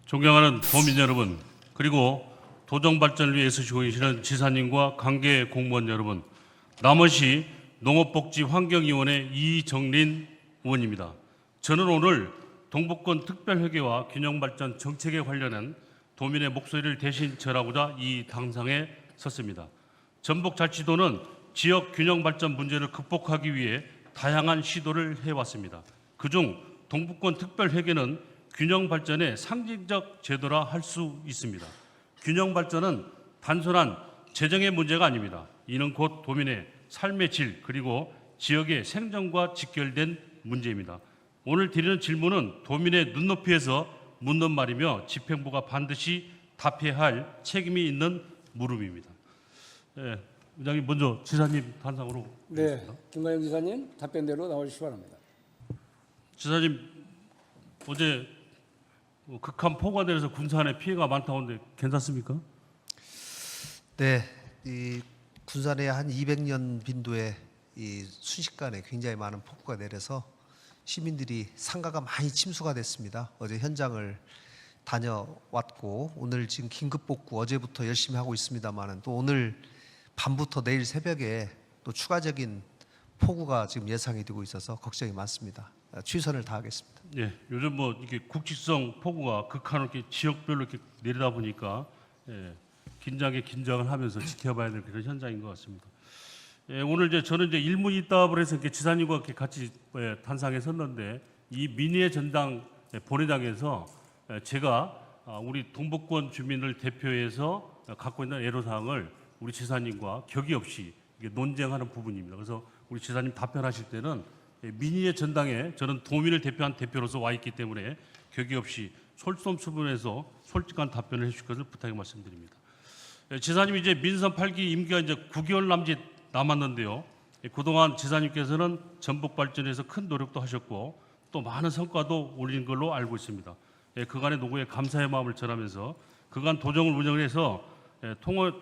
존경하는 도민 여러분, 그리고 도정 발전을 위해 애쓰시고 계시는 지사님과 관계 공무원 여러분, 남원시 농업복지환경위원회 이정린 의원입니다. 저는 오늘 동북권 특별회계와 균형발전 정책에 관련한 도민의 목소리를 대신 전하고자 이 당상에 섰습니다. 전북자치도는 지역 균형발전 문제를 극복하기 위해 다양한 시도를 해왔습니다. 그중 동북권 특별회계는 균형발전의 상징적 제도라 할 수 있습니다. 균형발전은 단순한 재정의 문제가 아닙니다. 이는 곧 도민의 삶의 질 그리고 지역의 생존과 직결된 문제입니다. 오늘 드리는 질문은 도민의 눈높이에서 묻는 말이며 집행부가 반드시 답해야 할 책임이 있는 물음입니다. 의장님 먼저 지사님 단상으로. 네, 김관영 지사님 답변대로 나와주시기 바랍니다. 지사님, 어제 극한 폭우가 내려서 군산에 피해가 많다고 하는데 괜찮습니까? 네, 이 군산에 한 200년 빈도의 이 순식간에 굉장히 많은 폭우가 내려서 시민들이 상가가 많이 침수가 됐습니다. 어제 현장을 다녀왔고 오늘 지금 긴급 복구 어제부터 열심히 하고 있습니다만은 또 오늘 밤부터 내일 새벽에 또 추가적인 폭우가 지금 예상이 되고 있어서 걱정이 많습니다. 최선을 다하겠습니다. 예, 요즘 뭐 이게 국지성 폭우가 극한으로 이렇게 지역별로 이렇게 내리다 보니까 긴장을 하면서 지켜봐야 될 그런 현장인 것 같습니다. 오늘 저는 일문이답을 해서 이렇게 지사님과 이렇게 같이 단상에 섰는데 이 민의의 전당 본회장에서 제가 우리 동북권 주민을 대표해서 갖고 있는 애로사항을 우리 지사님과 격의 없이 논쟁하는 부분입니다. 그래서 우리 지사님 답변하실 때는 민의의 전당에 저는 도민을 대표한 대표로서 와 있기 때문에 격의 없이 솔선수범해서 솔직한 답변을 해주실 것을 부탁해 말씀드립니다. 지사님 이제 민선 8기 임기가 이제 9개월 남짓 남았는데요. 그동안 지사님께서는 전북 발전에서 큰 노력도 하셨고 또 많은 성과도 올린 걸로 알고 있습니다. 그간의 노고에 감사의 마음을 전하면서 그간 도정을 운영해서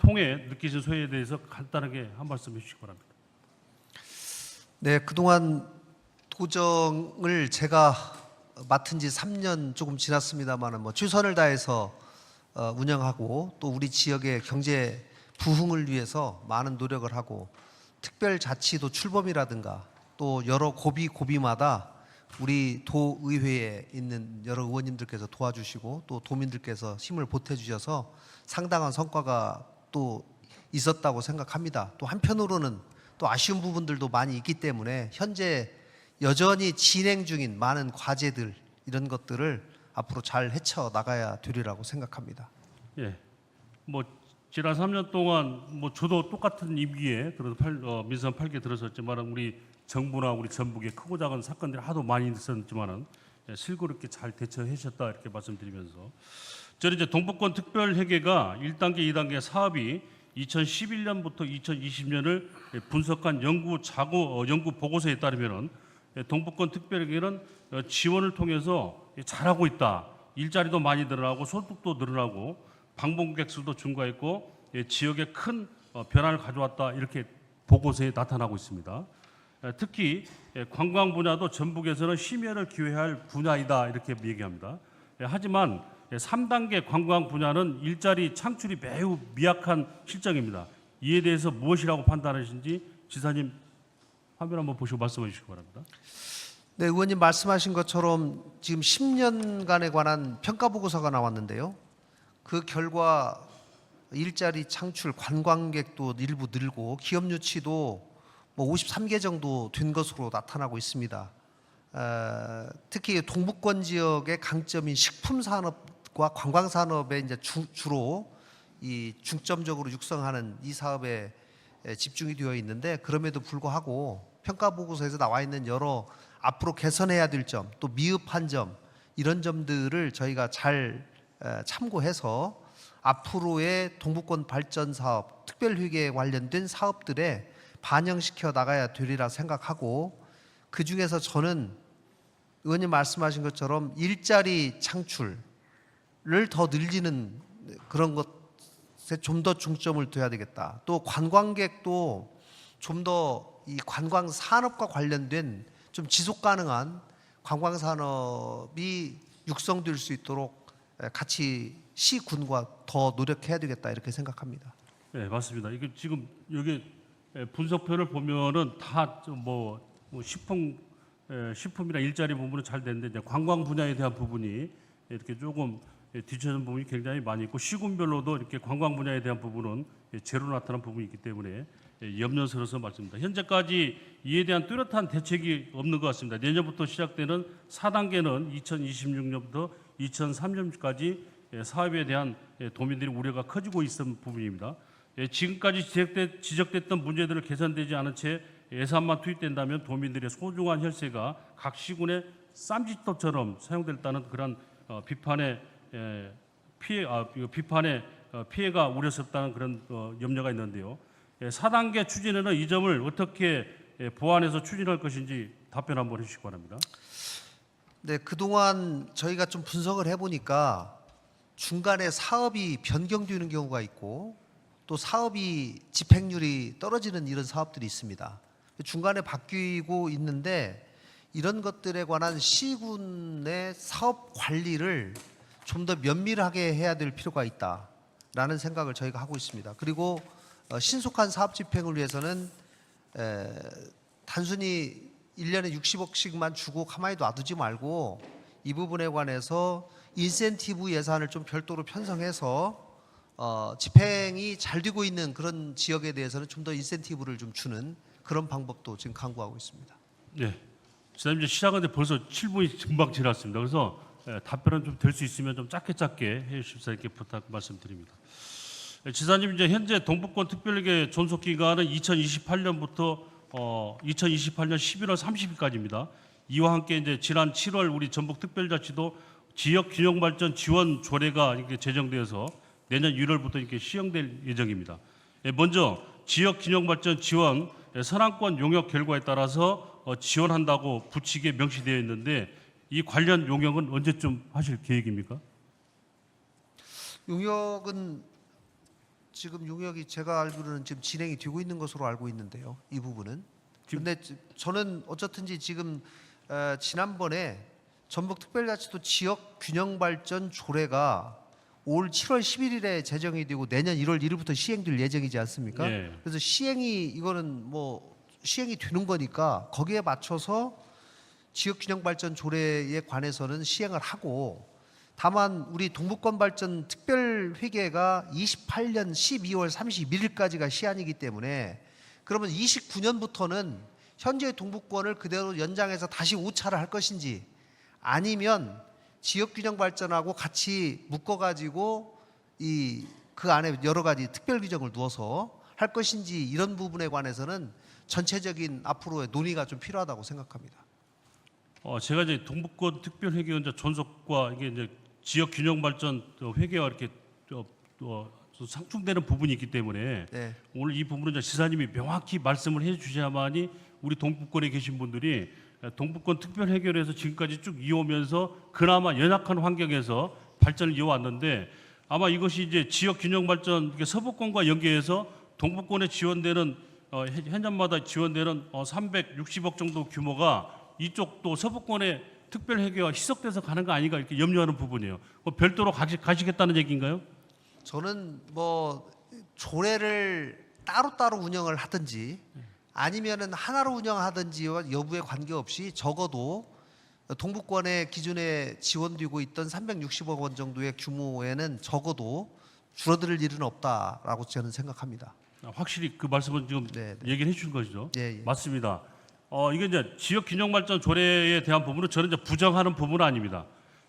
통해 느끼신 소회에 대해서 간단하게 한 말씀 해주시기 바랍니다. 네, 그동안 도정을 제가 맡은 지 3년 조금 지났습니다만은 뭐 최선을 다해서 운영하고 또 우리 지역의 경제 부흥을 위해서 많은 노력을 하고 특별자치도 출범이라든가 또 여러 고비마다 우리 도의회에 있는 여러 의원님들께서 도와주시고 또 도민들께서 힘을 보태주셔서 상당한 성과가 또 있었다고 생각합니다. 또 한편으로는 또 아쉬운 부분들도 많이 있기 때문에 현재 여전히 진행 중인 많은 과제들 이런 것들을 앞으로 잘 헤쳐 나가야 되리라고 생각합니다. 예, 뭐 지난 3년 동안 뭐 저도 똑같은 임기에 들어서 민선 8기에 들어섰지만 우리 정부나 우리 전북에 크고 작은 사건들이 하도 많이 있었지만은 슬그럽게 잘 대처하셨다 이렇게 말씀드리면서 저는 이제 동북권 특별회계가 1단계, 2단계 사업이 2011년부터 2020년을 분석한 연구 보고서에 따르면은 동북권 특별회계는 지원을 통해서 잘하고 있다. 일자리도 많이 늘어나고 소득도 늘어나고 방문객 수도 증가했고 지역에 큰 변화를 가져왔다. 이렇게 보고서에 나타나고 있습니다. 특히 관광 분야도 전북에서는 심혈을 기울여야 할 분야이다. 이렇게 얘기합니다. 하지만 3단계 관광 분야는 일자리 창출이 매우 미약한 실정입니다. 이에 대해서 무엇이라고 판단하시는지 지사님 화면 한번 보시고 말씀해 주시기 바랍니다. 네, 의원님 말씀하신 것처럼 지금 10년간에 관한 평가 보고서가 나왔는데요. 그 결과 일자리 창출, 관광객도 일부 늘고 기업 유치도 뭐 53개 정도 된 것으로 나타나고 있습니다. 특히 동북권 지역의 강점인 식품 산업과 관광 산업에 이제 주로 이 중점적으로 육성하는 이 사업에 집중이 되어 있는데 그럼에도 불구하고 평가 보고서에서 나와 있는 여러 앞으로 개선해야 될 점, 또 미흡한 점 이런 점들을 저희가 잘 참고해서 앞으로의 동북권 발전 사업, 특별회계에 관련된 사업들에 반영시켜 나가야 되리라 생각하고 그 중에서 저는 의원님 말씀하신 것처럼 일자리 창출을 더 늘리는 그런 것에 좀 더 중점을 둬야 되겠다. 또 관광객도 좀 더 이 관광 산업과 관련된 좀 지속 가능한 관광 산업이 육성될 수 있도록 같이 시군과 더 노력해야 되겠다 이렇게 생각합니다. 네, 맞습니다. 이게 지금 여기 분석표를 보면은 다뭐 식품이나 일자리 부분은 잘 됐는데 이제 관광 분야에 대한 부분이 이렇게 조금 뒤처진 부분이 굉장히 많이 있고 시군별로도 이렇게 관광 분야에 대한 부분은 제로 나타난 부분이 있기 때문에 염려스러워서 말씀드립니다. 현재까지 이에 대한 뚜렷한 대책이 없는 것 같습니다. 내년부터 시작되는 4단계는 2026년부터 2030년까지 사업에 대한 도민들의 우려가 커지고 있는 부분입니다. 지금까지 지적됐던 문제들을 개선되지 않은 채 예산만 투입된다면 도민들의 소중한 혈세가 각 시군의 쌈짓돈처럼 사용됐다는 그런 비판의 피해가 우려스럽다는 그런 염려가 있는데요. 4단계 추진에는 이 점을 어떻게 보완해서 추진할 것인지 답변 한번 해주시기 바랍니다. 네, 그동안 저희가 좀 분석을 해보니까 중간에 사업이 변경되는 경우가 있고 또 사업이 집행률이 떨어지는 이런 사업들이 있습니다. 중간에 바뀌고 있는데 이런 것들에 관한 시군의 사업 관리를 좀 더 면밀하게 해야 될 필요가 있다라는 생각을 저희가 하고 있습니다. 그리고 신속한 사업 집행을 위해서는 단순히 1년에 60억씩만 주고 가만히 놔두지 말고 이 부분에 관해서 인센티브 예산을 좀 별도로 편성해서 집행이 잘 되고 있는 그런 지역에 대해서는 좀 더 인센티브를 좀 주는 그런 방법도 지금 강구하고 있습니다. 네, 지난주에 시작하는데 벌써 7분이 금방 지났습니다. 그래서 답변은 좀 될 수 있으면 좀 짧게 해주십사 이렇게 부탁 말씀드립니다. 지사님, 이제 현재 동북권 특별회계 존속 기간은 2028년부터 2028년 11월 30일까지입니다. 이와 함께 이제 지난 7월 우리 전북 특별자치도 지역 균형 발전 지원 조례가 이렇게 제정되어서 내년 1월부터 이렇게 시행될 예정입니다. 먼저 지역 균형 발전 지원 선안권 용역 결과에 따라서 지원한다고 부칙에 명시되어 있는데 이 관련 용역은 언제쯤 하실 계획입니까? 용역은 지금 용역이 제가 알기로는 지금 진행이 되고 있는 것으로 알고 있는데요. 이 부분은. 그런데 저는 어쨌든지 지금 지난번에 전북특별자치도 지역 균형 발전 조례가 올 7월 11일에 제정이 되고 내년 1월 1일부터 시행될 예정이지 않습니까? 네. 그래서 이거는 뭐 시행이 되는 거니까 거기에 맞춰서 지역균형발전 조례에 관해서는 시행을 하고 다만 우리 동북권 발전 특별회계가 28년 12월 31일까지가 시한이기 때문에 그러면 29년부터는 현재의 동북권을 그대로 연장해서 다시 오차를 할 것인지 아니면 지역균형발전하고 같이 묶어가지고 그 안에 여러 가지 특별규정을 두어서 할 것인지 이런 부분에 관해서는 전체적인 앞으로의 논의가 좀 필요하다고 생각합니다. 제가 이제 동북권 특별회계 이제 존속과 이게 이제 지역 균형 발전 회계와 이렇게 상충되는 부분이 있기 때문에 네. 오늘 이 부분은 이제 지사님이 명확히 말씀을 해주셔야만이 우리 동북권에 계신 분들이 동북권 특별회계에서 지금까지 쭉 이어오면서 그나마 연약한 환경에서 발전을 이어왔는데 아마 이것이 이제 지역 균형 발전 서부권과 연계해서 동북권에 지원되는 해년마다 지원되는 360억 정도 규모가 이쪽 또 서부권의 특별회계와 희석돼서 가는 거 아닌가 이렇게 염려하는 부분이에요. 별도로 가시겠다는 얘기인가요? 저는 뭐 조례를 따로따로 운영을 하든지 아니면은 하나로 운영하든지와 여부에 관계없이 적어도 동북권의 기존에 지원되고 있던 360억 원 정도의 규모에는 적어도 줄어들 일은 없다라고 저는 생각합니다. 확실히 그 말씀은 지금 네, 네. 얘기를 해주신 것이죠. 예, 예. 맞습니다. 이게 이제 지역 균형 발전 조례에 대한 부분은 저는 이제 부정하는 부분은 아닙니다.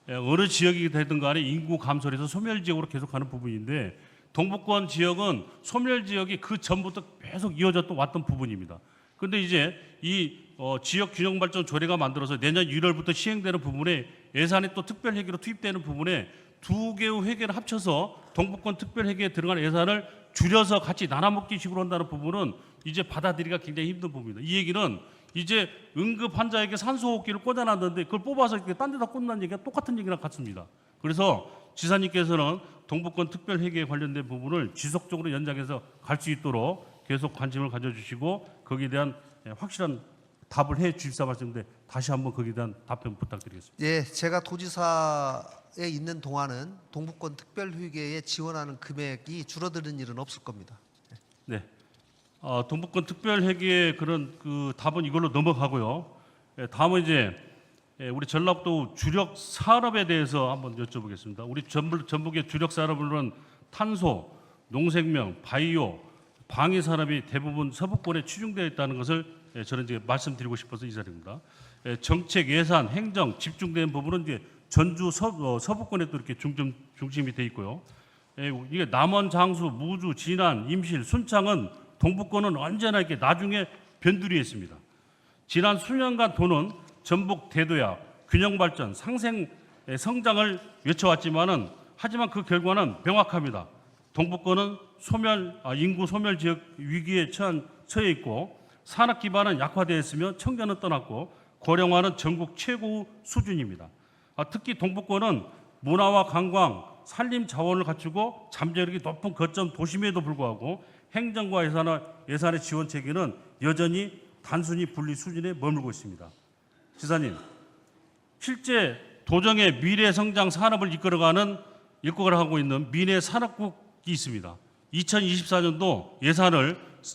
어느 지역이 되든 간에 인구 감소를 해서 소멸 지역으로 계속 가는 부분인데 동북권 지역은 소멸 지역이 그 전부터 계속 이어져 왔던 부분입니다. 그런데 이제 이 지역 균형 발전 조례가 만들어서 내년 1월부터 시행되는 부분에 예산이 또 특별 회계로 투입되는 부분에 두 개의 회계를 합쳐서 동북권 특별 회계에 들어간 예산을 줄여서 같이 나눠먹기 식으로 한다는 부분은 이제 받아들이기가 굉장히 힘든 부분입니다. 이 얘기는 이제 응급 환자에게 산소호흡기를 꽂아놨는데 그걸 뽑아서 이렇게 딴 데다 꽂는 얘기가 똑같은 얘기랑 같습니다. 그래서 지사님께서는 동북권 특별회계에 관련된 부분을 지속적으로 연장해서 갈 수 있도록 계속 관심을 가져주시고 거기에 대한 확실한 답을 해 주십사 말씀인데 다시 한번 거기에 대한 답변 부탁드리겠습니다. 예, 제가 도지사에 있는 동안은 동북권 특별회계에 지원하는 금액이 줄어드는 일은 없을 겁니다. 네. 동북권 특별회계의 그런 그 답은 이걸로 넘어가고요. 다음은 이제 우리 전라북도 주력 산업에 대해서 한번 여쭤보겠습니다. 우리 전북의 주력 산업은 탄소, 농생명, 바이오, 방위 산업이 대부분 서부권에 치중되어 있다는 것을 저는 이제 말씀드리고 싶어서 이 자리입니다. 정책, 예산, 행정 집중된 부분은 이제 전주 서부권에 또 이렇게 중심이 돼 있고요. 이게 남원, 장수, 무주, 진안, 임실, 순창은 동북권은 언제나 이렇게 나중에 변두리에 있습니다. 지난 수년간 도는 전북 대도약, 균형 발전, 성장을 외쳐왔지만은 하지만 그 결과는 명확합니다. 동북권은 인구 소멸 지역 위기에 처해 있고 산업 기반은 약화되어 있으며 청년은 떠났고 고령화는 전국 최고 수준입니다. 특히 동북권은 문화와 관광, 산림 자원을 갖추고 잠재력이 높은 거점 도심에도 불구하고 행정과 예산의 지원 체계는 여전히 단순히 분리 수준에 머물고 있습니다. 지사님, 실제 도정의 미래 성장 산업을 이끌어가고 있는 미래 산업국이 있습니다. 2024년도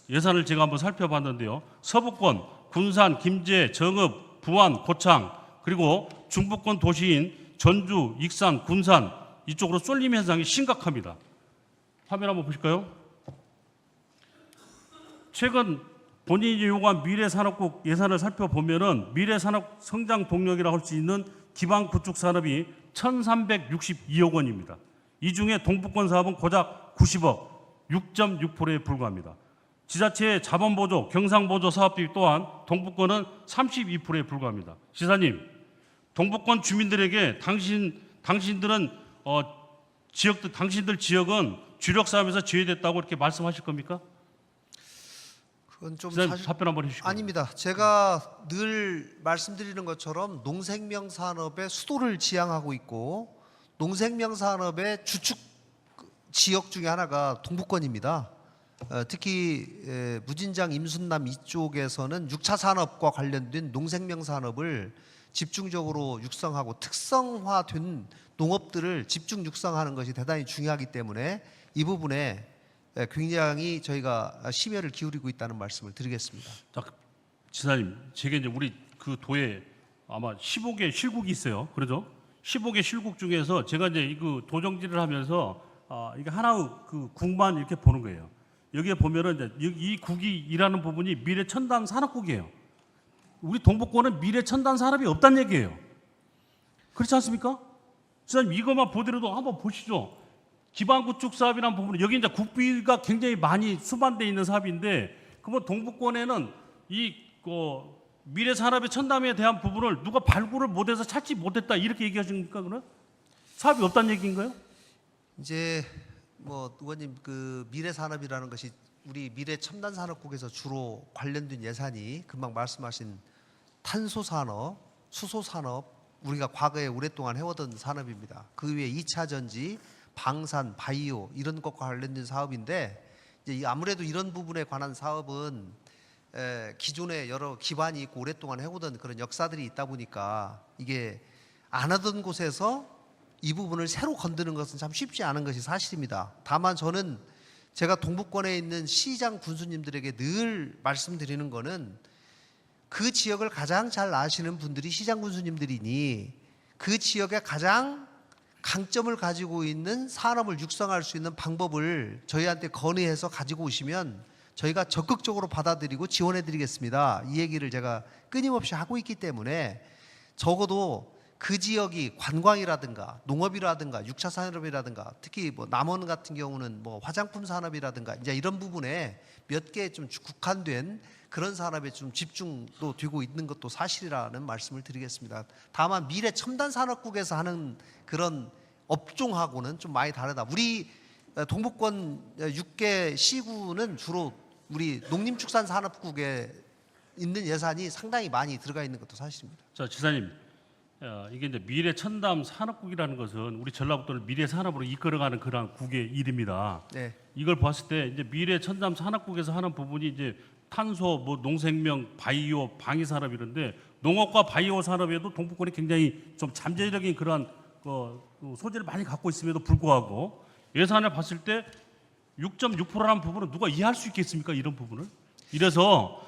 예산을 제가 한번 살펴봤는데요. 서부권, 군산, 김제, 정읍, 부안, 고창 그리고 중부권 도시인 전주, 익산, 군산 이쪽으로 쏠림 현상이 심각합니다. 화면 한번 보실까요? 최근 본인이 요구한 미래산업국 예산을 살펴보면은 미래산업 성장 동력이라고 할 수 있는 기반 구축 산업이 1,362억 원입니다. 이 중에 동북권 사업은 고작 90억, 6.6%에 불과합니다. 지자체의 자본보조, 경상보조 사업비 또한 동북권은 32%에 불과합니다. 지사님, 동북권 주민들에게 당신들 지역은 주력 사업에서 제외됐다고 이렇게 말씀하실 겁니까? 그건 좀 지사님 사실 답변 한번 해주시고. 아닙니다. 제가 늘 말씀드리는 것처럼 농생명 산업의 수도를 지향하고 있고 농생명 산업의 주축 지역 중에 하나가 동북권입니다. 특히 무진장, 임순남 이쪽에서는 6차 산업과 관련된 농생명 산업을 집중적으로 육성하고 특성화된 농업들을 집중 육성하는 것이 대단히 중요하기 때문에 이 부분에 굉장히 저희가 심혈을 기울이고 있다는 말씀을 드리겠습니다. 자, 지사님, 제게 이제 우리 그 도에 아마 15개 실국이 있어요. 그러죠? 15개 실국 중에서 제가 이제 그 도정지를 하면서 이게 하나의 그 국만 이렇게 보는 거예요. 여기에 보면은 이제 이 국이 일하는 부분이 미래 첨단 산업국이에요. 우리 동북권은 미래 첨단 산업이 없다는 얘기예요. 그렇지 않습니까? 지사님 이것만 보더라도 한번 보시죠. 기반 구축 사업이라는 부분은 여기 이제 국비가 굉장히 많이 수반돼 있는 사업인데 그러면 동북권에는 이 미래 산업의 첨단에 대한 부분을 누가 발굴을 못해서 찾지 못했다 이렇게 얘기하십니까? 그러면 사업이 없다는 얘기인가요? 이제 뭐 의원님 그 미래 산업이라는 것이 우리 미래 첨단 산업국에서 주로 관련된 예산이 금방 말씀하신 탄소 산업, 수소 산업 우리가 과거에 오랫동안 해오던 산업입니다. 그 외에 2차 전지, 방산, 바이오 이런 것과 관련된 사업인데 이제 아무래도 이런 부분에 관한 사업은 기존에 여러 기반이 있고 오랫동안 해오던 그런 역사들이 있다 보니까 이게 안 하던 곳에서 이 부분을 새로 건드는 것은 참 쉽지 않은 것이 사실입니다. 다만 저는 제가 동북권에 있는 시장 군수님들에게 늘 말씀드리는 거는 그 지역을 가장 잘 아시는 분들이 시장 군수님들이니 그 지역에 가장 강점을 가지고 있는 산업을 육성할 수 있는 방법을 저희한테 건의해서 가지고 오시면 저희가 적극적으로 받아들이고 지원해 드리겠습니다. 이 얘기를 제가 끊임없이 하고 있기 때문에 적어도 그 지역이 관광이라든가 농업이라든가 6차 산업이라든가 특히 뭐 남원 같은 경우는 뭐 화장품 산업이라든가 이제 이런 부분에 몇 개 좀 국한된 그런 산업에 좀 집중도 되고 있는 것도 사실이라는 말씀을 드리겠습니다. 다만 미래 첨단 산업국에서 하는 그런 업종하고는 좀 많이 다르다. 우리 동북권 6개 시구는 주로 우리 농림축산산업국에 있는 예산이 상당히 많이 들어가 있는 것도 사실입니다. 자, 지사님, 이게 이제 미래 첨단 산업국이라는 것은 우리 전라북도를 미래 산업으로 이끌어가는 그런 국의 이름이다. 네. 이걸 봤을 때 이제 미래 첨단 산업국에서 하는 부분이 이제 탄소, 뭐 농생명, 바이오, 방위 산업 이런데 농업과 바이오 산업에도 동북권이 굉장히 좀 잠재적인 그러한 소재를 많이 갖고 있음에도 불구하고 예산을 봤을 때 6.6%라는 부분은 누가 이해할 수 있겠습니까? 이런 부분을. 이래서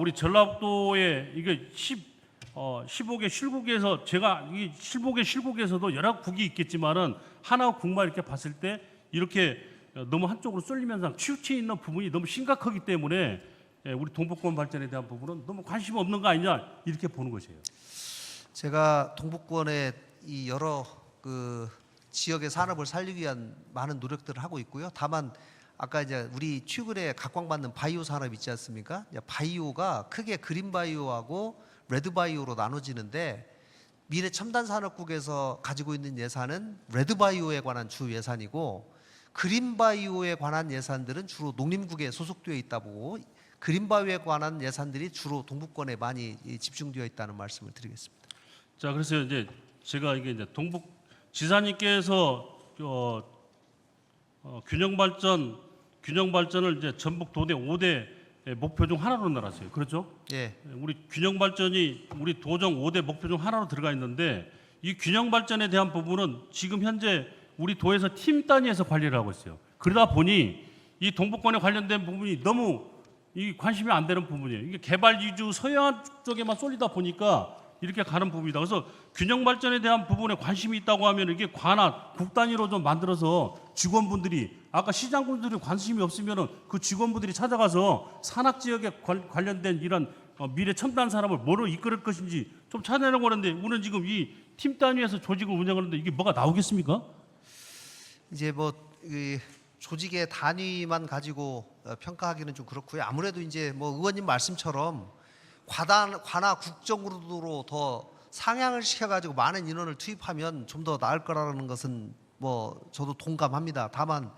우리 전라북도에 이게 15개 실국에서 제가 이 15개 실국에서도 여러 국이 있겠지만은 하나 국만 이렇게 봤을 때 이렇게 너무 한쪽으로 쏠리면서 치우쳐 있는 부분이 너무 심각하기 때문에 우리 동북권 발전에 대한 부분은 너무 관심 없는 거 아니냐 이렇게 보는 것이에요. 제가 동북권의 이 여러 그 지역의 산업을 살리기 위한 많은 노력들을 하고 있고요. 다만 아까 이제 우리 최근에 각광받는 바이오 산업 있지 않습니까? 바이오가 크게 그린 바이오하고 레드 바이오로 나눠지는데 미래 첨단 산업국에서 가지고 있는 예산은 레드 바이오에 관한 주 예산이고 그린 바이오에 관한 예산들은 주로 농림국에 소속되어 있다 보고 그린 바이오에 관한 예산들이 주로 동북권에 많이 집중되어 있다는 말씀을 드리겠습니다. 자, 그래서 이제 제가 이게 이제 동북 지사님께서 균형 발전을 이제 전북 도대 5대 목표 중 하나로 나눴어요. 그렇죠? 예. 우리 균형 발전이 우리 도정 5대 목표 중 하나로 들어가 있는데 이 균형 발전에 대한 부분은 지금 현재 우리 도에서 팀 단위에서 관리를 하고 있어요. 그러다 보니 이 동북권에 관련된 부분이 너무 이 관심이 안 되는 부분이에요. 이게 개발 위주 서해안 쪽에만 쏠리다 보니까 이렇게 가는 부분이다. 그래서 균형 발전에 대한 부분에 관심이 있다고 하면 이게 관할 국 단위로 좀 만들어서 직원분들이 아까 시장분들이 관심이 없으면은 그 직원분들이 찾아가서 산악 지역에 관련된 이런 미래 첨단 산업을 뭐로 이끌을 것인지 좀 찾아내려고 하는데 우리는 지금 이 팀 단위에서 조직을 운영하는데 이게 뭐가 나오겠습니까? 이제 뭐 이 조직의 단위만 가지고 평가하기는 좀 그렇고요. 아무래도 이제 뭐 의원님 말씀처럼 관할 국정으로 더 상향을 시켜가지고 많은 인원을 투입하면 좀 더 나을 거라는 것은 뭐 저도 동감합니다. 다만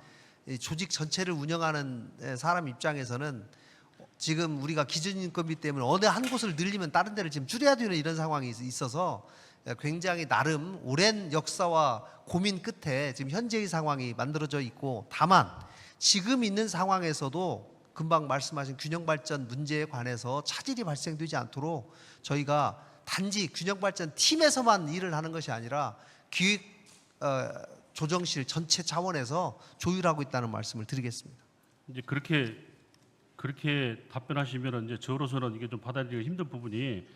이 조직 전체를 운영하는 사람 입장에서는 지금 우리가 기준인건비 때문에 어느 한 곳을 늘리면 다른 데를 지금 줄여야 되는 이런 상황이 있어서 굉장히 나름 오랜 역사와 고민 끝에 지금 현재의 상황이 만들어져 있고 다만 지금 있는 상황에서도 금방 말씀하신 균형 발전 문제에 관해서 차질이 발생되지 않도록 저희가 단지 균형 발전 팀에서만 일을 하는 것이 아니라 기획 조정실 전체 차원에서 조율하고 있다는 말씀을 드리겠습니다. 이제 그렇게 답변하시면 이제 저로서는 이게 좀 받아들이기 힘든 부분이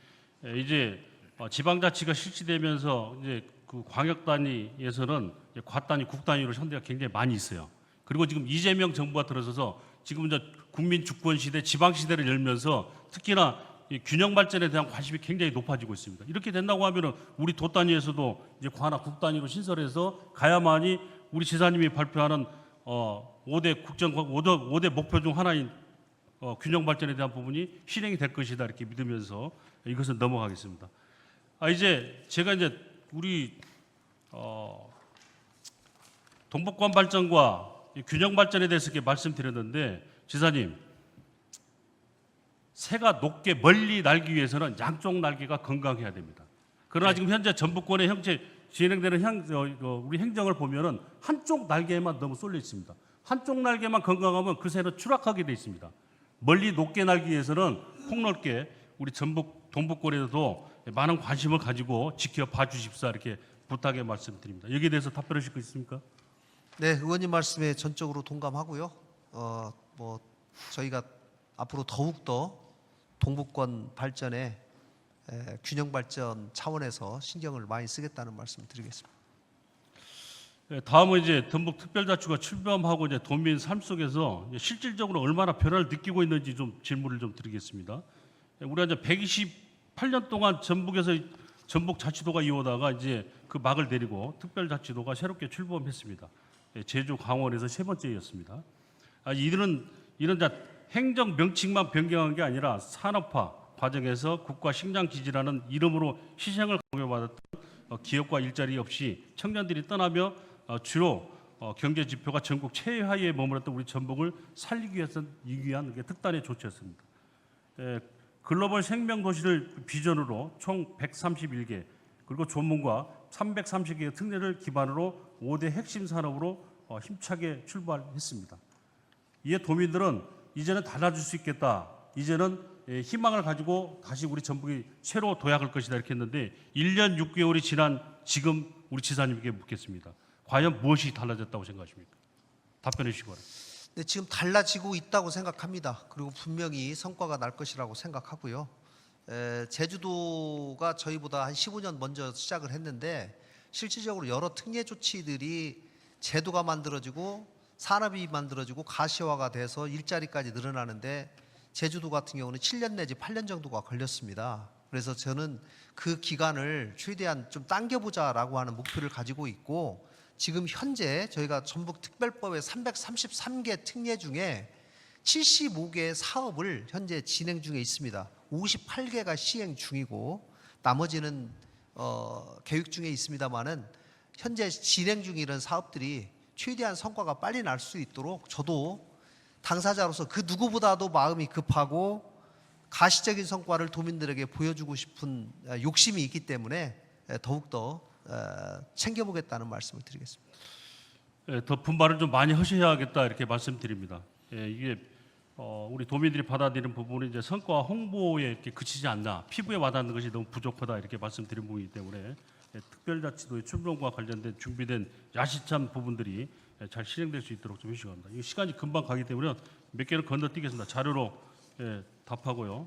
이제 지방자치가 실시되면서 이제 그 광역 단위에서는 과 단위, 국 단위로 현대가 굉장히 많이 있어요. 그리고 지금 이재명 정부가 들어서서 지금 이제 국민 주권 시대, 지방 시대를 열면서 특히나 이 균형 발전에 대한 관심이 굉장히 높아지고 있습니다. 이렇게 된다고 하면은 우리 도 단위에서도 이제 관할 국 단위로 신설해서 가야만이 우리 지사님이 발표하는 5대 목표 중 하나인 균형 발전에 대한 부분이 실행이 될 것이다 이렇게 믿으면서 이것은 넘어가겠습니다. 이제 제가 이제 우리 동북권 발전과 균형 발전에 대해서 이렇게 말씀드렸는데 지사님 새가 높게 멀리 날기 위해서는 양쪽 날개가 건강해야 됩니다. 그러나 지금 현재 전북권의 형체 진행되는 우리 행정을 보면은 한쪽 날개에만 너무 쏠려 있습니다. 한쪽 날개만 건강하면 그 새는 추락하게 돼 있습니다. 멀리 높게 날기 위해서는 폭넓게 우리 전북 동북권에서도 많은 관심을 가지고 지켜봐 주십사 이렇게 부탁의 말씀드립니다. 여기에 대해서 답변하실 거 있습니까? 네, 의원님 말씀에 전적으로 동감하고요. 뭐 저희가 앞으로 더욱 더 동북권 발전에 균형 발전 차원에서 신경을 많이 쓰겠다는 말씀을 드리겠습니다. 다음은 이제 전북특별자치구가 출범하고 이제 도민 삶 속에서 이제 실질적으로 얼마나 변화를 느끼고 있는지 좀 질문을 좀 드리겠습니다. 우리가 이제 128년 동안 전북에서 전북자치도가 이어오다가 이제 그 막을 내리고 특별자치도가 새롭게 출범했습니다. 제주, 강원에서 세 번째였습니다. 이런 행정 명칭만 변경한 게 아니라 산업화 과정에서 국가 식량 기지라는 이름으로 희생을 강요받았던 기업과 일자리 없이 청년들이 떠나며 주로 경제 지표가 전국 최하위에 머물렀던 우리 전북을 살리기 위한 특단의 조치였습니다. 글로벌 생명 도시를 비전으로 총 131개 그리고 조문과 330개의 특례를 기반으로 5대 핵심 산업으로 힘차게 출발했습니다. 이에 도민들은 이제는 달라질 수 있겠다 이제는 희망을 가지고 다시 우리 전북이 새로 도약할 것이다 이렇게 했는데 1년 6개월이 지난 지금 우리 지사님께 묻겠습니다. 과연 무엇이 달라졌다고 생각하십니까? 답변해 주시기 바랍니다. 네, 지금 달라지고 있다고 생각합니다. 그리고 분명히 성과가 날 것이라고 생각하고요. 제주도가 저희보다 한 15년 먼저 시작을 했는데 실질적으로 여러 특례 조치들이 제도가 만들어지고 산업이 만들어지고 가시화가 돼서 일자리까지 늘어나는데 제주도 같은 경우는 7년 내지 8년 정도가 걸렸습니다. 그래서 저는 그 기간을 최대한 좀 당겨보자라고 하는 목표를 가지고 있고 지금 현재 저희가 전북특별법의 333개 특례 중에 75개의 사업을 현재 진행 중에 있습니다. 58개가 시행 중이고 나머지는 계획 중에 있습니다만은 현재 진행 중인 이런 사업들이 최대한 성과가 빨리 날 수 있도록 저도 당사자로서 그 누구보다도 마음이 급하고 가시적인 성과를 도민들에게 보여주고 싶은 욕심이 있기 때문에 더욱더 챙겨보겠다는 말씀을 드리겠습니다. 더 분발을 좀 많이 하셔야겠다 이렇게 말씀드립니다. 이게 우리 도민들이 받아들이는 부분은 이제 성과 홍보에 이렇게 그치지 않나, 피부에 와닿는 것이 너무 부족하다 이렇게 말씀드린 부분이기 때문에 특별자치도의 출범과 관련된 준비된 야심찬 부분들이 잘 실행될 수 있도록 좀 해주시기 바랍니다. 이 시간이 금방 가기 때문에 몇 개는 건너뛰겠습니다. 자료로 답하고요.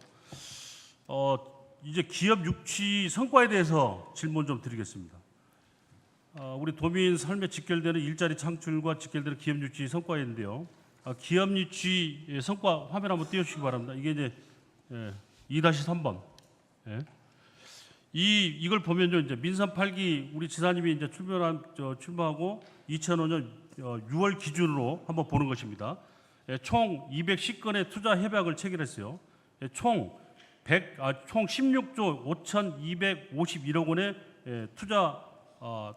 이제 기업 유치 성과에 대해서 질문 좀 드리겠습니다. 우리 도민 삶에 직결되는 일자리 창출과 직결되는 기업 유치 성과인데요. 기업 유치 성과 화면 한번 띄워주시기 바랍니다. 이게 이제 2-3번. 이걸 보면요, 이제 민선 8기 우리 지사님이 이제 출마하고 2005년 6월 기준으로 한번 보는 것입니다. 총 210건의 투자 협약을 체결했어요. 총 16조 5,251억 원의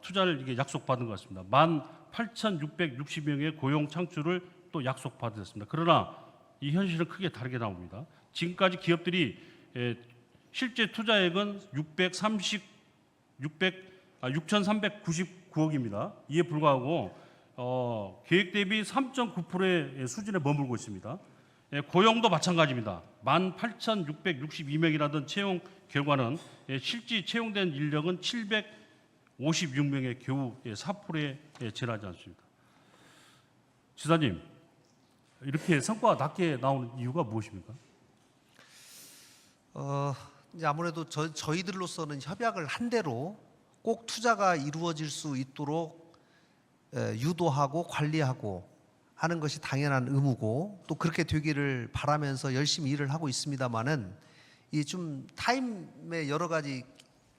투자를 이게 약속받은 것 같습니다. 18,660명의 고용 창출을 또 약속받았습니다. 그러나 이 현실은 크게 다르게 나옵니다. 지금까지 기업들이 실제 투자액은 6,399억입니다. 이에 불구하고 계획 대비 3.9%의 수준에 머물고 있습니다. 고용도 마찬가지입니다. 18,662명이라던 채용 결과는 실제 채용된 인력은 756명의 겨우 4%에 지나지 않습니다. 지사님, 이렇게 성과가 낮게 나오는 이유가 무엇입니까? 이제 아무래도 저희들로서는 협약을 한 대로 꼭 투자가 이루어질 수 있도록 유도하고 관리하고 하는 것이 당연한 의무고 또 그렇게 되기를 바라면서 열심히 일을 하고 있습니다만은 이 좀 타임의 여러 가지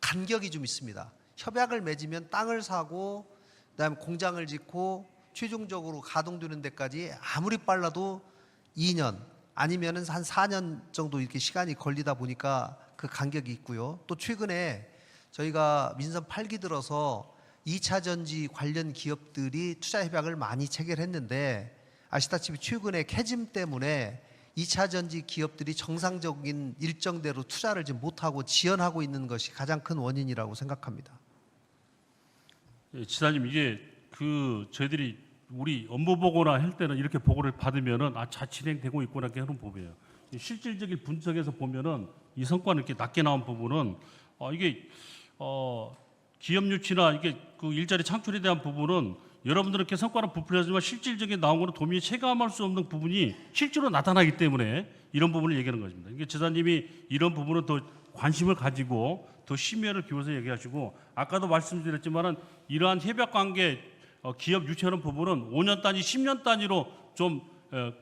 간격이 좀 있습니다. 협약을 맺으면 땅을 사고 그다음에 공장을 짓고 최종적으로 가동되는 데까지 아무리 빨라도 2년 아니면은 한 4년 정도 이렇게 시간이 걸리다 보니까 그 간격이 있고요. 또 최근에 저희가 민선 8기 들어서 2차 전지 관련 기업들이 투자 협약을 많이 체결했는데 아시다시피 최근에 캐즘 때문에 2차 전지 기업들이 정상적인 일정대로 투자를 지금 못하고 지연하고 있는 것이 가장 큰 원인이라고 생각합니다. 지사님, 이게 저희들이 우리 업무 보고나 할 때는 이렇게 보고를 받으면은 잘 진행되고 있구나 이렇게 하는 부분이에요. 실질적인 분석에서 보면은 이 성과는 이렇게 낮게 나온 부분은 이게 기업 유치나 이게 그 일자리 창출에 대한 부분은 여러분들은 이렇게 성과는 부풀려지만 실질적인 나온 거는 도민이 체감할 수 없는 부분이 실제로 나타나기 때문에 이런 부분을 얘기하는 것입니다. 이게 지사님이 이런 부분은 더 관심을 가지고 더 심혈을 기울여서 얘기하시고 아까도 말씀드렸지만은 이러한 협약 관계 기업 유치하는 부분은 5년 단위, 10년 단위로 좀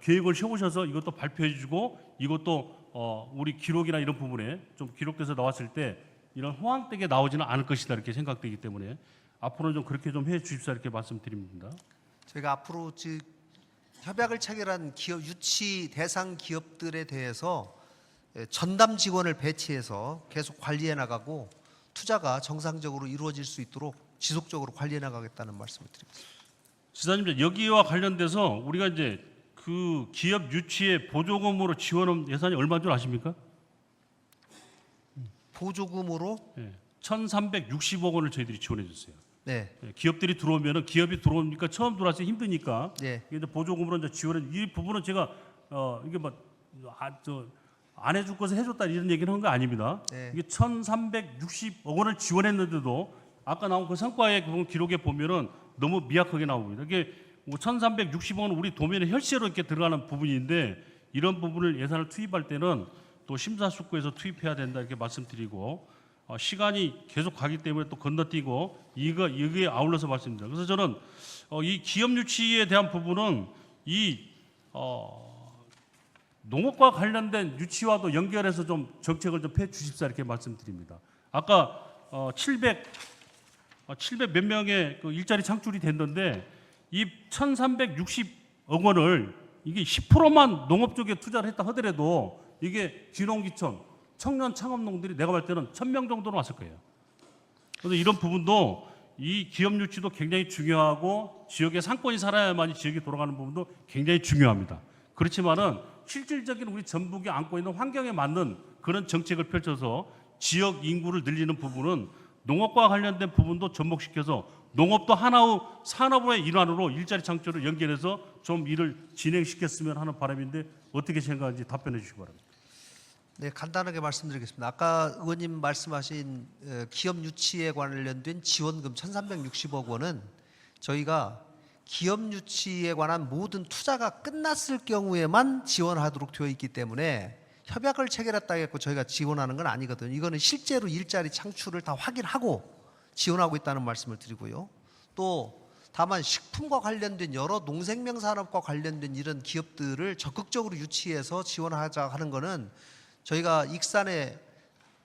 계획을 세우셔서 이것도 발표해 주고 이것도 우리 기록이나 이런 부분에 좀 기록돼서 나왔을 때 이런 호황되게 나오지는 않을 것이다 이렇게 생각되기 때문에 앞으로는 좀 그렇게 좀 해 주십사 이렇게 말씀드립니다. 저희가 앞으로 협약을 체결한 기업 유치 대상 기업들에 대해서 전담 직원을 배치해서 계속 관리해 나가고 투자가 정상적으로 이루어질 수 있도록 지속적으로 관리해 나가겠다는 말씀을 드립니다. 지사님, 여기와 관련돼서 우리가 이제 그 기업 유치에 보조금으로 지원한 예산이 얼마인 줄 아십니까? 보조금으로 1,360억 원을 저희들이 지원해 줬어요. 네. 기업들이 들어오면은 기업이 들어오니까 처음 들어와서 힘드니까 네. 이제 보조금으로 이제 지원해 이 부분은 제가 이게 안 해줄 것을 해줬다 이런 얘기를 한 거 아닙니다. 네. 이게 1,360억 원을 지원했는데도 아까 나온 그 성과의 그 기록에 보면은 너무 미약하게 나옵니다. 이게 뭐 1,360억 원 우리 도면에 혈세로 이렇게 들어가는 부분인데 이런 부분을 예산을 투입할 때는 또 심사숙고해서 투입해야 된다 이렇게 말씀드리고 시간이 계속 가기 때문에 또 건너뛰고 이게 아울러서 말씀드립니다. 그래서 저는 이 기업 유치에 대한 부분은 이 농업과 관련된 유치와도 연결해서 좀 정책을 좀 펴 주십사 이렇게 말씀드립니다. 아까 700 몇 명의 그 일자리 창출이 됐는데 이 1,360억 원을 이게 10%만 농업 쪽에 투자를 했다 하더라도 이게 귀농귀촌 청년 창업농들이 내가 볼 때는 1,000명 정도는 왔을 거예요. 그래서 이런 부분도 이 기업 유치도 굉장히 중요하고 지역의 상권이 살아야만이 지역이 돌아가는 부분도 굉장히 중요합니다. 그렇지만은 실질적인 우리 전북이 안고 있는 환경에 맞는 그런 정책을 펼쳐서 지역 인구를 늘리는 부분은 농업과 관련된 부분도 접목시켜서 농업도 하나의 산업의 일환으로 일자리 창출을 연결해서 좀 일을 진행시켰으면 하는 바람인데 어떻게 생각하는지 답변해 주시기 바랍니다. 네, 간단하게 말씀드리겠습니다. 아까 의원님 말씀하신 기업 유치에 관련된 지원금 1,360억 원은 저희가 기업 유치에 관한 모든 투자가 끝났을 경우에만 지원하도록 되어 있기 때문에 협약을 체결했다 했고 저희가 지원하는 건 아니거든요. 이거는 실제로 일자리 창출을 다 확인하고 지원하고 있다는 말씀을 드리고요. 또 다만 식품과 관련된 여러 농생명 산업과 관련된 이런 기업들을 적극적으로 유치해서 지원하자 하는 거는 저희가 익산에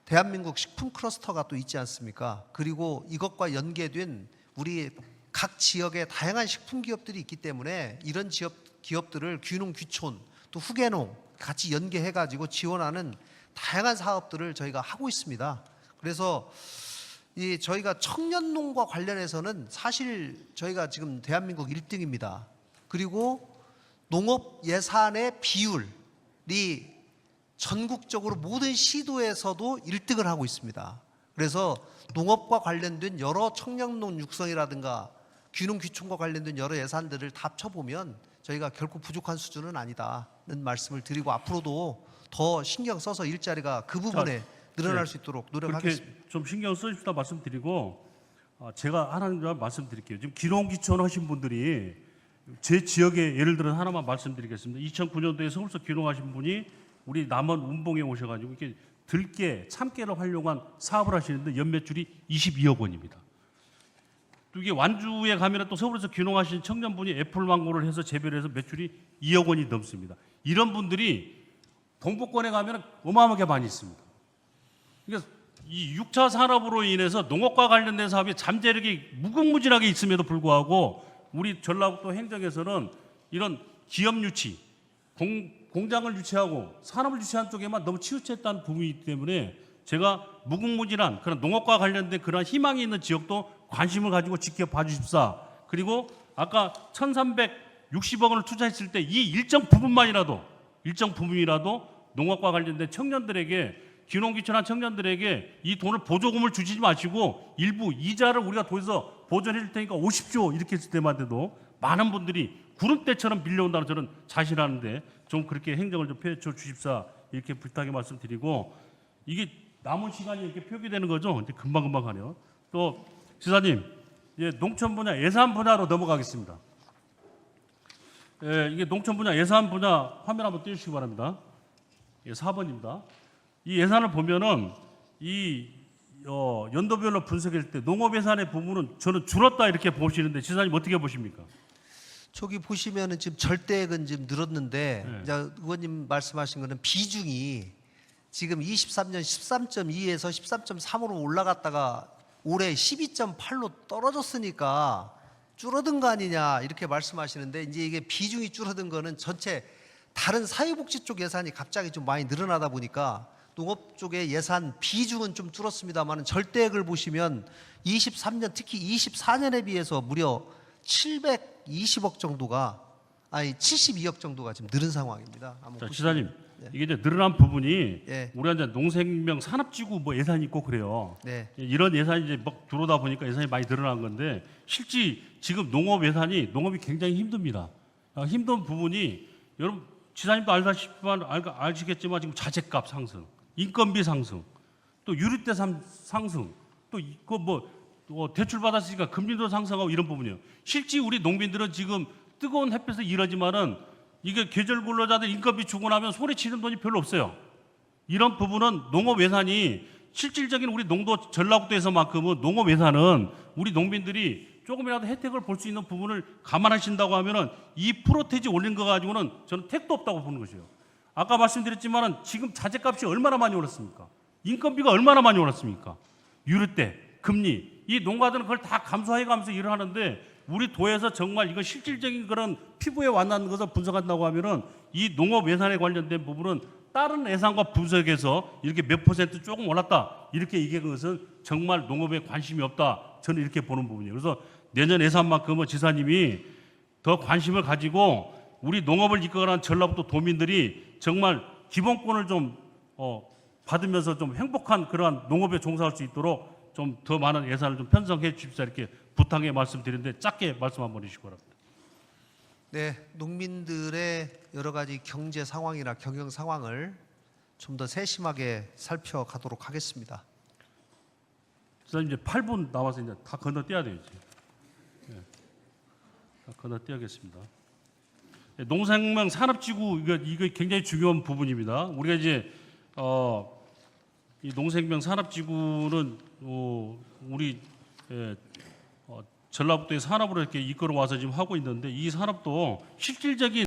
대한민국 식품 클러스터가 또 있지 않습니까? 그리고 이것과 연계된 우리 각 지역의 다양한 식품 기업들이 있기 때문에 이런 기업들을 귀농 귀촌 또 후계농 같이 연계해 가지고 지원하는 다양한 사업들을 저희가 하고 있습니다. 그래서 저희가 청년농과 관련해서는 사실 저희가 지금 대한민국 1등입니다. 그리고 농업 예산의 비율이 전국적으로 모든 시도에서도 1등을 하고 있습니다. 그래서 농업과 관련된 여러 청년농 육성이라든가 귀농 귀촌과 관련된 여러 예산들을 다 합쳐보면 저희가 결코 부족한 수준은 아니다는 말씀을 드리고 앞으로도 더 신경 써서 일자리가 그 부분에 늘어날 수 있도록 노력하겠습니다. 그렇게 좀 신경 써주시다 말씀드리고 제가 하나님 말씀드릴게요. 지금 귀농귀촌 하신 분들이 제 지역에 예를 들어 하나만 말씀드리겠습니다. 2009년도에 서울서 귀농하신 분이 우리 남원 운봉에 오셔가지고 이렇게 들깨, 참깨를 활용한 사업을 하시는데 연매출이 22억 원입니다. 또 이게 완주에 가면 또 서울에서 귀농하신 청년분이 애플망고를 해서 재배를 해서 매출이 2억 원이 넘습니다. 이런 분들이 동북권에 가면 어마어마하게 많이 있습니다. 그러니까 이 6차 산업으로 인해서 농업과 관련된 사업이 잠재력이 무궁무진하게 있음에도 불구하고 우리 전라북도 행정에서는 이런 기업 유치, 공장을 유치하고 산업을 유치한 쪽에만 너무 치우쳤다는 부분이기 때문에 제가 무궁무진한 그런 농업과 관련된 그런 희망이 있는 지역도 관심을 가지고 지켜봐 주십사. 그리고 아까 1,360억 원을 투자했을 때 이 일정 부분이라도 농업과 관련된 청년들에게 귀농귀촌한 청년들에게 이 돈을 보조금을 주지 마시고 일부 이자를 우리가 돈에서 보전해 줄 테니까 오십시오 이렇게 했을 때만 해도 많은 분들이 구름대처럼 밀려온다는 저는 자신하는데 좀 그렇게 행정을 좀 펼쳐 주십사 이렇게 부탁의 말씀드리고 이게 남은 시간이 이렇게 표기되는 거죠. 이제 금방금방 가네요. 또 지사님, 농촌 분야 예산 분야로 넘어가겠습니다. 이게 농촌 분야 예산 분야 화면 한번 띄워주시기 바랍니다. 4번입니다. 이 예산을 보면은 연도별로 분석할 때 농업 예산의 부분은 저는 줄었다 이렇게 보시는데 지사님 어떻게 보십니까? 저기 보시면은 지금 절대액은 지금 늘었는데 네. 이제 의원님 말씀하신 거는 비중이 지금 23년 13.2에서 13.3으로 올라갔다가 올해 12.8로 떨어졌으니까 줄어든 거 아니냐 이렇게 말씀하시는데 이제 이게 비중이 줄어든 거는 전체 다른 사회복지 쪽 예산이 갑자기 좀 많이 늘어나다 보니까 농업 쪽의 예산 비중은 좀 줄었습니다만 절대액을 보시면 23년 특히 24년에 비해서 무려 720억 정도가 72억 정도가 지금 늘은 상황입니다. 자, 지사님 이게 이제 늘어난 부분이 예. 우리가 이제 농생명 산업지구 뭐 예산이 있고 그래요. 네. 이런 예산이 이제 막 들어오다 보니까 예산이 많이 늘어난 건데 실제 지금 농업 예산이 농업이 굉장히 힘듭니다. 힘든 부분이 여러분 지사님도 아시겠지만 지금 자재값 상승, 인건비 상승, 또 유류대 상승, 또 이거 대출 받았으니까 금리도 상승하고 이런 부분이에요. 실제 우리 농민들은 지금 뜨거운 햇볕에 일하지만은 이게 계절 근로자들 인건비 주고 나면 손에 치는 돈이 별로 없어요. 이런 부분은 농업 예산이 실질적인 우리 농도 전라북도에서만큼은 농업 예산은 우리 농민들이 조금이라도 혜택을 볼 수 있는 부분을 감안하신다고 하면은 이 프로테지 올린 거 가지고는 저는 택도 없다고 보는 것이에요. 아까 말씀드렸지만은 지금 자재값이 얼마나 많이 올랐습니까? 인건비가 얼마나 많이 올랐습니까? 유류대, 금리, 이 농가들은 그걸 다 감수해가면서 일을 하는데 우리 도에서 정말 이거 실질적인 그런 피부에 와닿는 것을 분석한다고 하면은 이 농업 예산에 관련된 부분은 다른 예산과 분석해서 이렇게 몇 퍼센트 조금 올랐다 이렇게 얘기한 것은 정말 농업에 관심이 없다 저는 이렇게 보는 부분이에요. 그래서 내년 예산만큼은 지사님이 더 관심을 가지고 우리 농업을 이끌어가는 전라북도 도민들이 정말 기본권을 좀 받으면서 좀 행복한 그러한 농업에 종사할 수 있도록 좀 더 많은 예산을 좀 편성해 주십사 이렇게 부탁의 말씀드리는데 짧게 말씀 한번 해주시기 바랍니다. 네, 농민들의 여러 가지 경제 상황이나 경영 상황을 좀 더 세심하게 살펴가도록 하겠습니다. 지사님 이제 8분 남아서 이제 다 건너뛰어야 돼요. 이제. 네. 다 건너뛰어야겠습니다. 네, 농생명 산업지구 이거 굉장히 중요한 부분입니다. 우리가 이제 이 농생명 산업지구는 우리 전라북도의 산업으로 이렇게 이끌어 와서 지금 하고 있는데 이 산업도 실질적인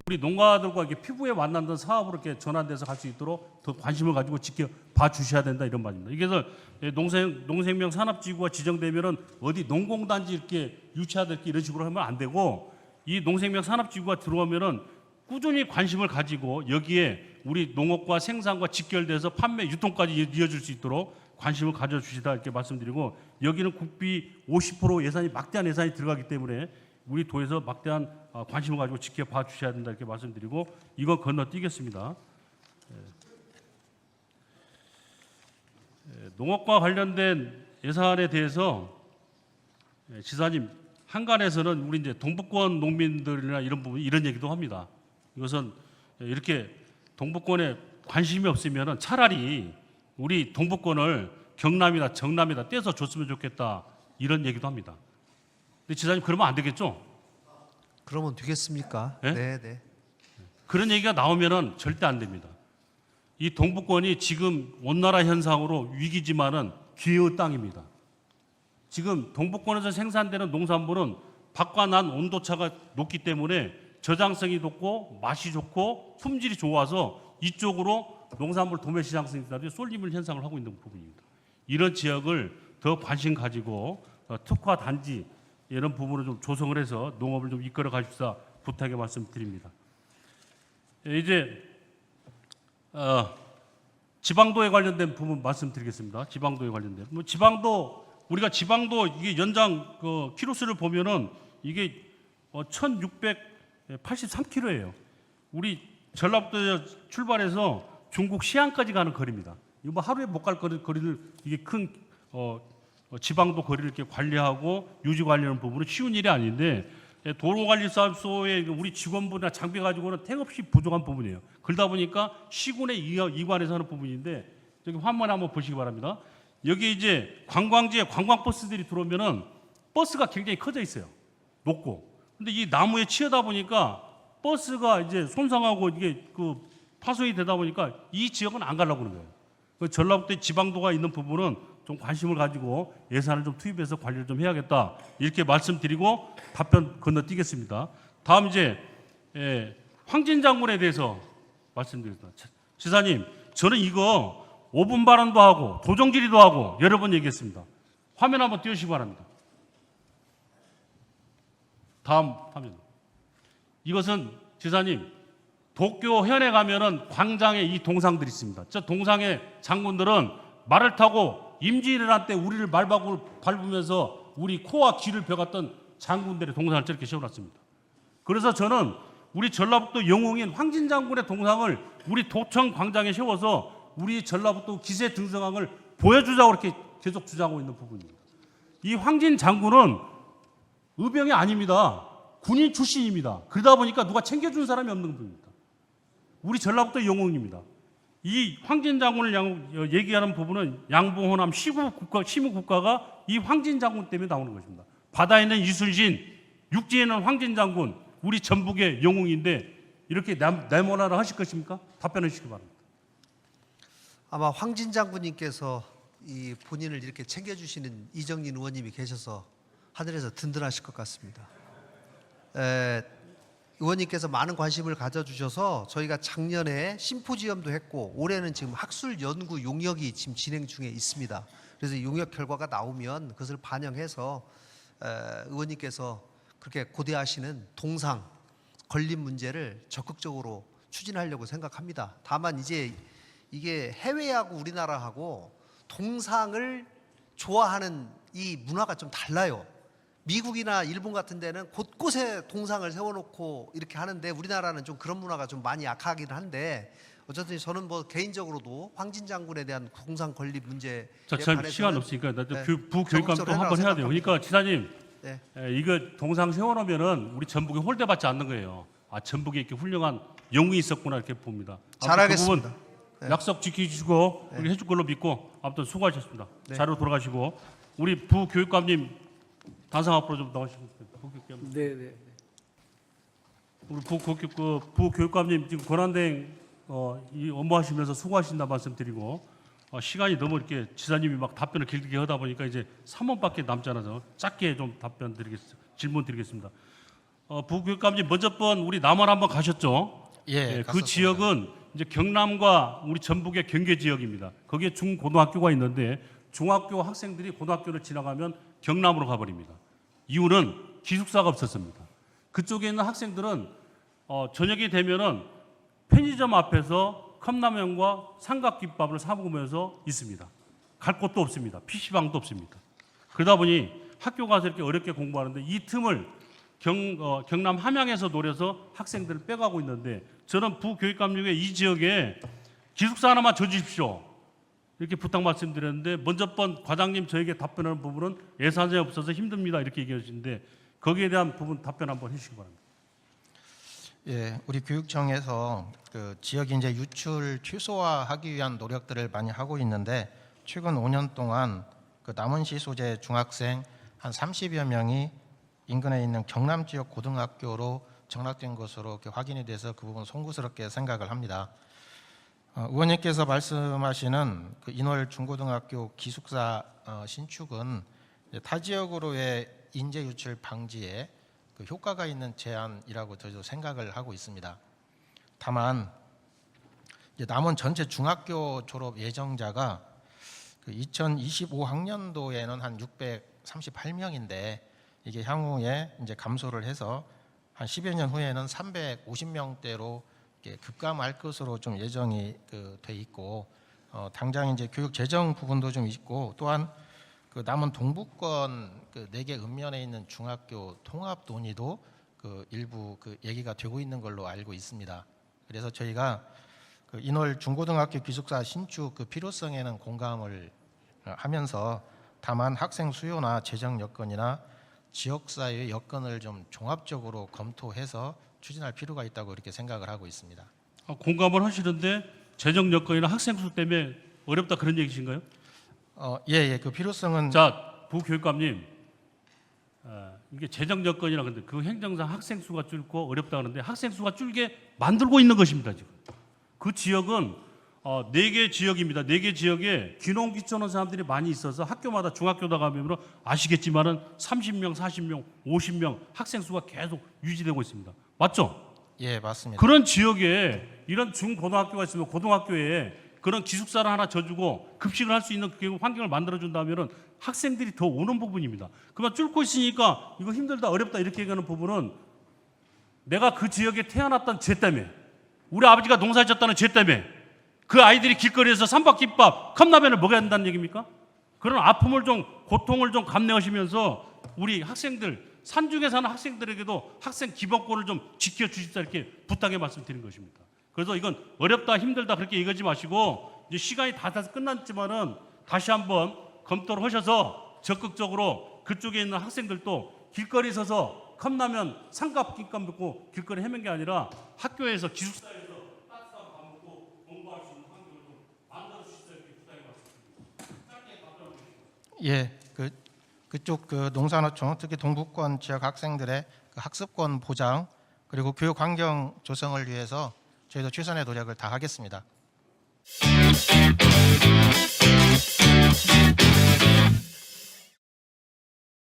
우리 농가들과 이렇게 피부에 만나는 사업으로 이렇게 전환돼서 갈 수 있도록 더 관심을 가지고 지켜봐 주셔야 된다 이런 말입니다. 그래서 농생명 산업지구가 지정되면은 어디 농공단지 이렇게 유치하듯 이런 식으로 하면 안 되고 이 농생명 산업지구가 들어오면은 꾸준히 관심을 가지고 여기에 우리 농업과 생산과 직결돼서 판매 유통까지 이어질 수 있도록 관심을 가져주시다 이렇게 말씀드리고 여기는 국비 50% 예산이 막대한 예산이 들어가기 때문에 우리 도에서 막대한 관심을 가지고 지켜봐 주셔야 된다 이렇게 말씀드리고 이건 건너뛰겠습니다. 농업과 관련된 예산에 대해서 지사님 한간에서는 우리 이제 동북권 농민들이나 이런 부분 이런 얘기도 합니다. 이것은 이렇게 동북권에 관심이 없으면 차라리 우리 동북권을 경남이나 정남에다 떼서 줬으면 좋겠다 이런 얘기도 합니다. 근데 지사님 그러면 안 되겠죠? 그러면 되겠습니까? 네? 네. 그런 얘기가 나오면은 절대 안 됩니다. 이 동북권이 지금 온나라 현상으로 위기지만은 기회의 땅입니다. 지금 동북권에서 생산되는 농산물은 밖과 난 온도차가 높기 때문에 저장성이 높고 맛이 좋고 품질이 좋아서 이쪽으로 농산물 도매 시장 생산들이 쏠림을 현상을 하고 있는 부분입니다. 이런 지역을 더 관심 가지고 특화 단지 이런 부분을 좀 조성을 해서 농업을 좀 이끌어 가십사 부탁의 말씀드립니다. 이제 지방도에 관련된 부분 말씀드리겠습니다. 지방도에 관련된 우리가 지방도 이게 연장 키로수를 보면은 이게 1,683km예요. 우리 전라북도 출발해서 중국 시안까지 가는 거리입니다. 이거 뭐 하루에 못 갈 거리를 이게 큰 지방도 거리를 이렇게 관리하고 유지 관리하는 부분은 쉬운 일이 아닌데 도로관리사업소에 우리 직원분이나 장비 가지고는 택없이 부족한 부분이에요. 그러다 보니까 시군에 이관해서 하는 부분인데 저기 화면에 한번 보시기 바랍니다. 여기 이제 관광지에 관광버스들이 들어오면은 버스가 굉장히 커져 있어요. 높고. 근데 이 나무에 치여다 보니까 버스가 이제 손상하고 이게 파손이 되다 보니까 이 지역은 안 가려고 그러는 거예요. 전라북도 지방도가 있는 부분은 좀 관심을 가지고 예산을 좀 투입해서 관리를 좀 해야겠다 이렇게 말씀드리고 답변 건너뛰겠습니다. 다음 이제 황진장군에 대해서 말씀드리겠습니다. 지사님, 저는 이거 5분 발언도 하고 도정 질의도 하고 여러 번 얘기했습니다. 화면 한번 띄우시기 바랍니다. 다음 화면. 이것은 지사님 도쿄현에 가면은 광장에 이 동상들이 있습니다. 저 동상의 장군들은 말을 타고 임진왜란 때 우리를 말박을 밟으면서 우리 코와 귀를 베갔던 장군들의 동상을 저렇게 세워놨습니다. 그래서 저는 우리 전라북도 영웅인 황진 장군의 동상을 우리 도청 광장에 세워서 우리 전라북도 기세 등성함을 보여주자고 이렇게 계속 주장하고 있는 부분입니다. 이 황진 장군은 의병이 아닙니다. 군인 출신입니다. 그러다 보니까 누가 챙겨준 사람이 없는 분입니다. 우리 전라북도 영웅입니다. 이 황진 장군을 얘기하는 부분은 양봉 호남 시무 국가가 이 황진 장군 때문에 나오는 것입니다. 바다에는 이순신, 육지에는 황진 장군, 우리 전북의 영웅인데 이렇게 내모나를 하실 것입니까? 답변해 주시기 바랍니다. 아마 황진 장군님께서 이 본인을 이렇게 챙겨주시는 이정진 의원님이 계셔서 하늘에서 든든하실 것 같습니다. 의원님께서 많은 관심을 가져주셔서 저희가 작년에 심포지엄도 했고 올해는 지금 학술 연구 용역이 지금 진행 중에 있습니다. 그래서 용역 결과가 나오면 그것을 반영해서 의원님께서 그렇게 고대하시는 동상 건립 문제를 적극적으로 추진하려고 생각합니다. 다만 이제 이게 해외하고 우리나라하고 동상을 좋아하는 이 문화가 좀 달라요. 미국이나 일본 같은 데는 곳곳에 동상을 세워놓고 이렇게 하는데 우리나라는 좀 그런 문화가 좀 많이 약하긴 한데 어쨌든 저는 뭐 개인적으로도 황진 장군에 대한 동상 건립 문제에 자, 관해서는 시간 없으니까 네, 부교육감도 적극적으로 한번 해야 돼요. 생각합니다. 그러니까 지사님, 네. 이거 동상 세워놓으면은 우리 전북에 홀대받지 않는 거예요. 아, 전북에 이렇게 훌륭한 영웅이 있었구나 이렇게 봅니다. 아무튼 잘하겠습니다. 그 부분 약속 지키시고 네. 우리 해줄 걸로 믿고 아무튼 수고하셨습니다. 네. 자료 돌아가시고 우리 부교육감님 단상 앞으로 좀 나오시면 부교육감. 네. 우리 부교육감님 지금 권한대행 이 업무하시면서 수고하신다 말씀드리고 시간이 너무 이렇게 지사님이 막 답변을 길게 하다 보니까 이제 3원밖에 남지 않아서 짧게 좀 질문 드리겠습니다. 부교육감님 먼저 번 우리 남원 한번 가셨죠? 예, 그 갔었습니다. 지역은 이제 경남과 우리 전북의 경계 지역입니다. 거기에 중고등학교가 있는데 중학교 학생들이 고등학교를 지나가면 경남으로 가버립니다. 이유는 기숙사가 없었습니다. 그쪽에 있는 학생들은 저녁이 되면은 편의점 앞에서 컵라면과 삼각김밥을 사 먹으면서 있습니다. 갈 곳도 없습니다. PC방도 없습니다. 그러다 보니 학교 가서 이렇게 어렵게 공부하는데 이 틈을 경남 함양에서 노려서 학생들을 빼가고 있는데 저는 부교육감님의 이 지역에 기숙사 하나만 줘주십시오. 이렇게 부탁 말씀드렸는데 먼저 번 과장님 저에게 답변하는 부분은 예산이 없어서 힘듭니다. 이렇게 얘기해 주시는데 거기에 대한 부분 답변 한번 해주시기 바랍니다. 예, 우리 교육청에서 그 지역 인재 유출 최소화하기 위한 노력들을 많이 하고 있는데 최근 5년 동안 그 남원시 소재 중학생 한 30여 명이 인근에 있는 경남 지역 고등학교로 정락된 것으로 이렇게 확인이 돼서 그 부분 송구스럽게 생각을 합니다. 의원님께서 말씀하시는 그 인월 중고등학교 기숙사 신축은 타 지역으로의 인재 유출 방지에 그 효과가 있는 제안이라고 저도 생각을 하고 있습니다. 다만 이제 남원 전체 중학교 졸업 예정자가 그 2025학년도에는 한 638명인데 이게 향후에 이제 감소를 해서 한 10여 년 후에는 350명대로 급감할 것으로 좀 예정이 돼 있고 당장 이제 교육 재정 부분도 좀 있고 또한 그 남원 동부권 그 4개 읍면에 있는 중학교 통합 논의도 그 일부 그 얘기가 되고 있는 걸로 알고 있습니다. 그래서 저희가 그 인월 중고등학교 기숙사 신축 그 필요성에는 공감을 하면서 다만 학생 수요나 재정 여건이나 지역사회의 여건을 좀 종합적으로 검토해서 추진할 필요가 있다고 이렇게 생각을 하고 있습니다. 공감을 하시는데 재정 여건이나 학생 수 때문에 어렵다 그런 얘기신가요? 예, 그 필요성은 자, 부교육감님, 이게 재정 여건이라 근데 그 행정상 학생 수가 줄고 어렵다 그러는데 학생 수가 줄게 만들고 있는 것입니다 지금. 그 지역은 4개 지역입니다. 4개 지역에 귀농 귀촌한 사람들이 많이 있어서 학교마다 중학교다 가면 아시겠지만은 30명, 40명, 50명 학생 수가 계속 유지되고 있습니다. 맞죠? 예, 맞습니다. 그런 지역에 이런 중고등학교가 있으면 고등학교에 그런 기숙사를 하나 져주고 급식을 할 수 있는 그 환경을 만들어준다면 학생들이 더 오는 부분입니다. 그만 뚫고 있으니까 이거 힘들다 어렵다 이렇게 얘기하는 부분은 내가 그 지역에 태어났던 죄 때문에 우리 아버지가 농사짓었다는 죄 때문에 그 아이들이 길거리에서 삼박김밥 컵라면을 먹어야 한다는 얘기입니까? 그런 아픔을 좀 고통을 좀 감내하시면서 우리 학생들 산중에 사는 학생들에게도 학생 기본권을 좀 지켜주십사 이렇게 부탁의 말씀드린 것입니다. 그래서 이건 어렵다 힘들다 그렇게 얘기하지 마시고 이제 시간이 다 끝났지만은 다시 한번 검토를 하셔서 적극적으로 그쪽에 있는 학생들도 길거리 서서 컵라면 삼각김밥 먹고 길거리 헤맨 게 아니라 학교에서 기숙사에서 따뜻한 예, 그쪽 농산어촌 특히 동부권 지역 학생들의 그 학습권 보장 그리고 교육 환경 조성을 위해서 저희도 최선의 노력을 다하겠습니다.